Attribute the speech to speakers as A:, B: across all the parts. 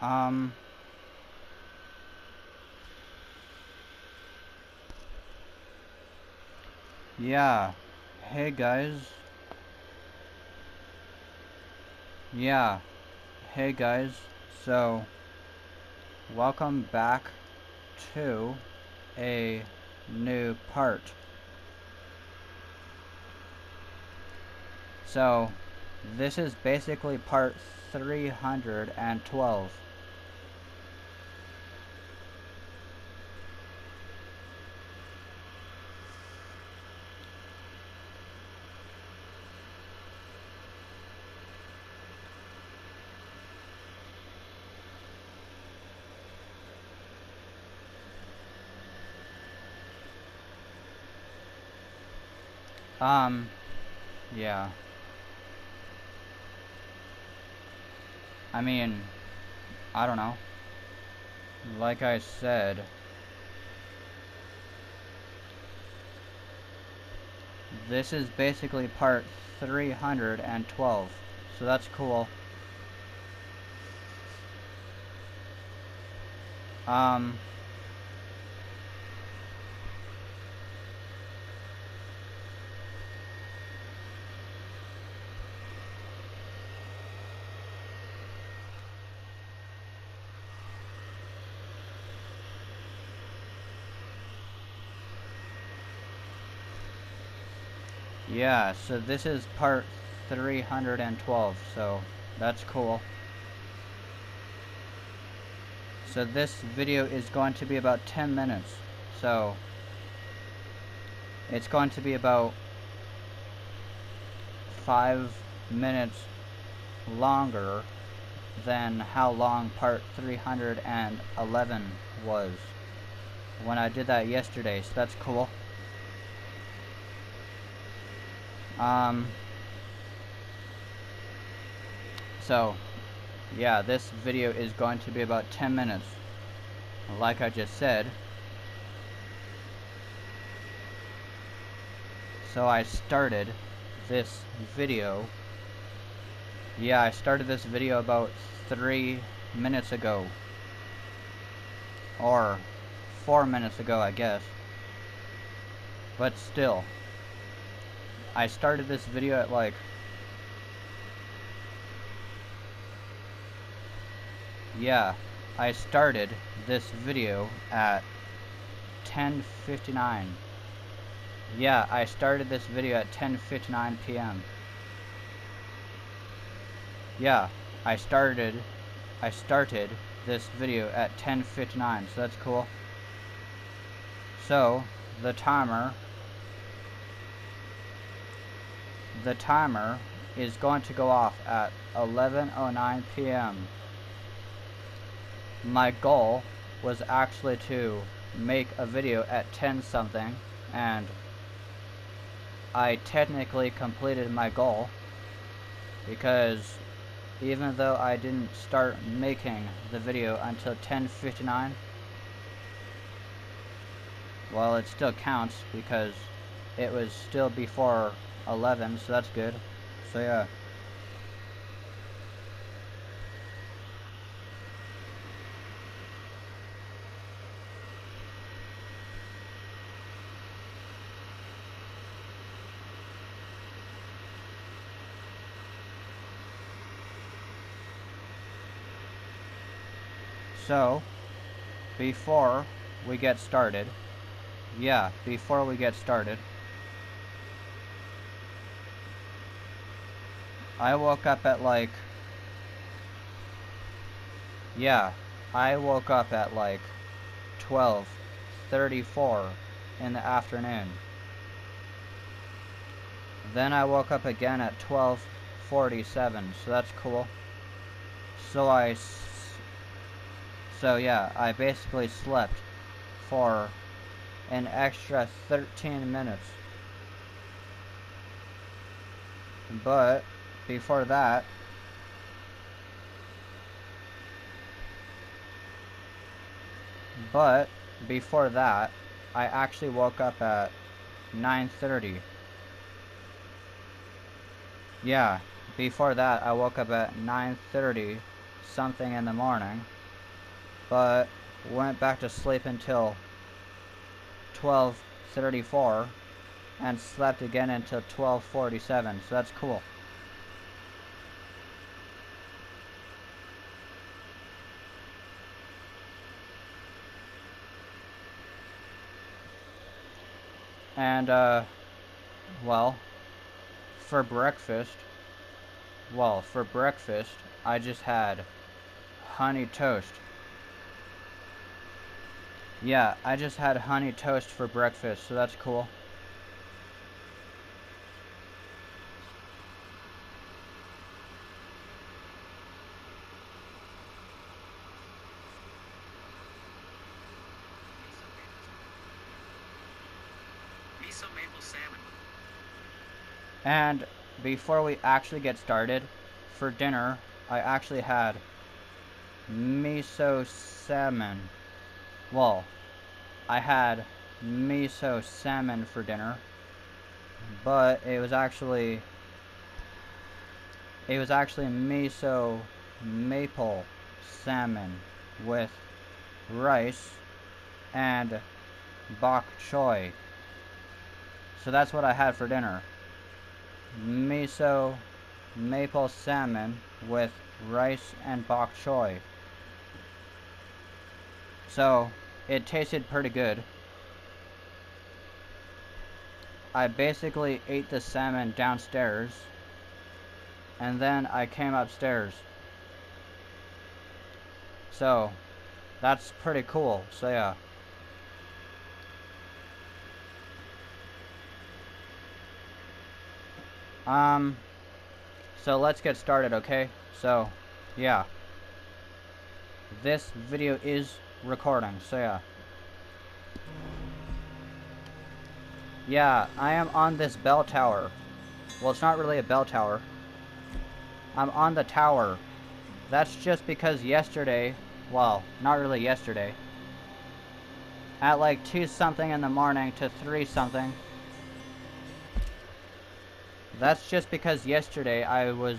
A: Um, yeah. Hey guys. Yeah. Hey guys. So, welcome back to a new part. So, this is basically part 312. Yeah. I mean, I don't know. Like I said, this is basically part 312. So that's cool. Um, yeah, so this is part 312, so that's cool. So this video is going to be about 10 minutes, so it's going to be about 5 minutes longer than how long part 311 was when I did that yesterday, so that's cool. So yeah, this video is going to be about 10 minutes, like I just said. So I started this video. Yeah, I started this video about 3 minutes ago. Or 4 minutes ago, I guess. But still, I started this video at like... Yeah, I started this video at 10:59. Yeah, I started this video at 10:59 p.m. Yeah, I started this video at 10:59, so that's cool. So, the timer is going to go off at 11:09 p.m. My goal was actually to make a video at 10 something, and I technically completed my goal, because even though I didn't start making the video until 10:59, well, it still counts because it was still before 11, so that's good. So yeah. So, before we get started, I woke up at like, I woke up at like 12:34 in the afternoon. Then I woke up again at 12:47, so that's cool. So yeah, I basically slept for an extra 13 minutes. But before that, I actually woke up at 9:30. Yeah, before that I woke up at 9:30 something in the morning. but went back to sleep until 12:34 and slept again until 12:47, so that's cool. And well, for breakfast, I just had honey toast. Yeah, I just had honey toast for breakfast, so that's cool.
B: Miso maple salmon.
A: And before we actually get started, for dinner, I actually had miso salmon. Well, I had miso salmon for dinner, but it was actually miso maple salmon with rice and bok choy. So that's what I had for dinner. Miso maple salmon with rice and bok choy. So it tasted pretty good. I basically ate the salmon downstairs, and then I came upstairs. So that's pretty cool. So yeah. So let's get started, okay? So, yeah. This video is recording, so yeah. Yeah, I am on this bell tower. Well, it's not really a bell tower. I'm on the tower. That's just because yesterday, well, not really yesterday, at like 2 something in the morning to 3 something, that's just because yesterday I was,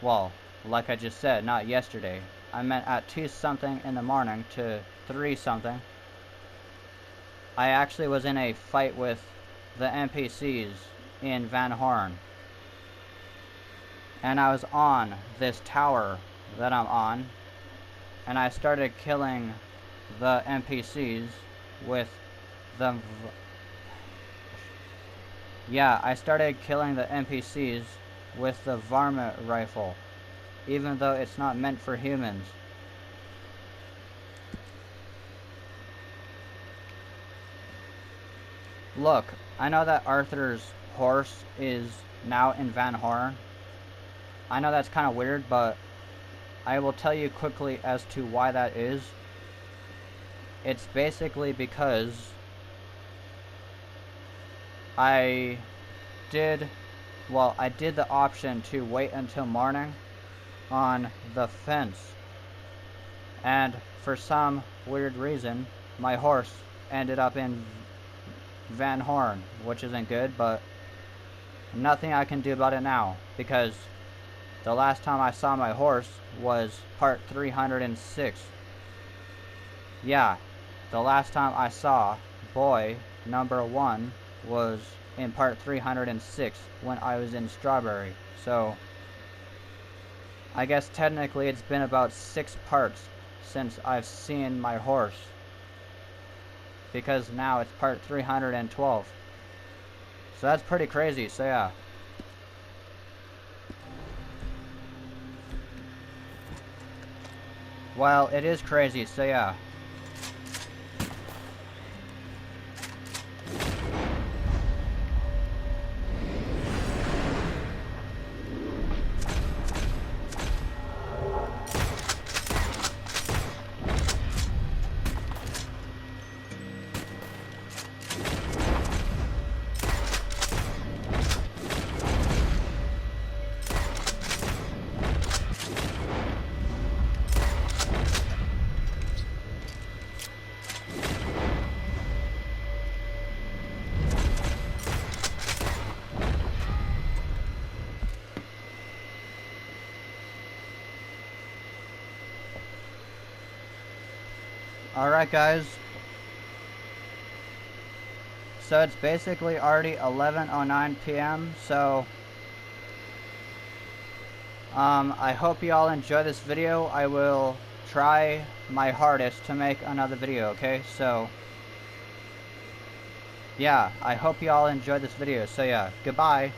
A: well, like I just said, not yesterday. I meant at 2 something in the morning to 3 something. I actually was in a fight with the NPCs in Van Horn. And I was on this tower that I'm on. And I started killing the NPCs with the... Yeah, I started killing the NPCs with the varmint rifle, even though it's not meant for humans. Look, I know that Arthur's horse is now in Van Horn. I know that's kind of weird, but I will tell you quickly as to why that is. It's basically because I did the option to wait until morning on the fence, and for some weird reason my horse ended up in Van Horn, which isn't good, but nothing I can do about it now, because the last time I saw my horse was part 306. Yeah, the last time I saw boy number 1 was in part 306 when I was in Strawberry. So I guess technically it's been about 6 parts since I've seen my horse, because now it's part 312. So that's pretty crazy, so yeah. Well, it is crazy, so yeah. Alright guys, so it's basically already 11:09 p.m. so I hope you all enjoy this video. I will try my hardest to make another video, okay? So yeah, I hope you all enjoyed this video. So yeah, goodbye.